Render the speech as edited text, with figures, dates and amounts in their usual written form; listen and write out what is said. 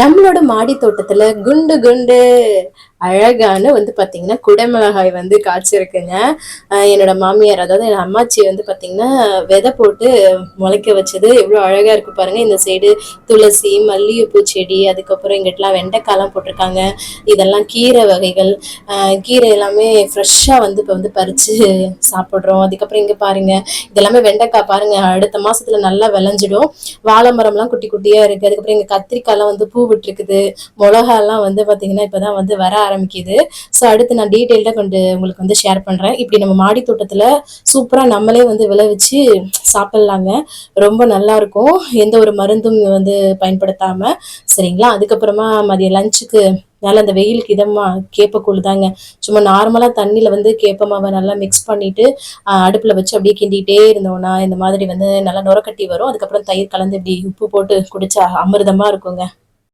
நம்மளோட மாடி தோட்டத்துல குண்டு குண்டு அழகான பாத்தீங்கன்னா குடைமிளகாய் காய்ச்சிருக்குங்க. என்னோட மாமியார், அதாவது என் அம்மாச்சி பாத்தீங்கன்னா விதை போட்டு முளைக்க வச்சது எவ்வளவு அழகா இருக்கு பாருங்க. இந்த சைடு துளசி, மல்லிகைப்பூ செடி, அதுக்கப்புறம் இங்கிட்டலாம் வெண்டைக்காலாம் போட்டிருக்காங்க. இதெல்லாம் கீரை வகைகள். கீரை எல்லாமே ஃப்ரெஷ்ஷா இப்போ பறிச்சு சாப்பிட்றோம். அதுக்கப்புறம் இங்க பாருங்க, இதெல்லாமே வெண்டைக்காய் பாருங்க, அடுத்த மாசத்துல நல்லா விளைஞ்சிடும். வாழை மரம்லாம் குட்டி குட்டியா இருக்கு. அதுக்கப்புறம் இங்க கத்திரிக்காய்லாம் பூ விட்டுருக்குது. மிளகா எல்லாம் பாத்தீங்கன்னா இப்பதான் வர ஆரம்பிக்குது. ஸோ அடுத்து நான் டீட்டெயில்டா உங்களுக்கு ஷேர் பண்றேன். இப்படி நம்ம மாடி தோட்டத்துல சூப்பரா நம்மளே விளைவிச்சு சாப்பிடலாங்க. ரொம்ப நல்லா இருக்கும், எந்த ஒரு மருந்தும் பயன்படுத்தாம. சரிங்களா? அதுக்கப்புறமா மதிய லஞ்சுக்கு நல்லா அந்த வெயிலுக்கு இதமா கேப்பக்கூழ் தாங்க. சும்மா நார்மலா தண்ணியில கேப்ப மாவை நல்லா மிக்ஸ் பண்ணிட்டு அடுப்புல வச்சு அப்படியே கிண்டிகிட்டே இருந்தோம்னா இந்த மாதிரி நல்லா நுரக்கட்டி வரும். அதுக்கப்புறம் தயிர் கலந்து இப்படி உப்பு போட்டு குடிச்சா அமிர்தமா இருக்குங்க.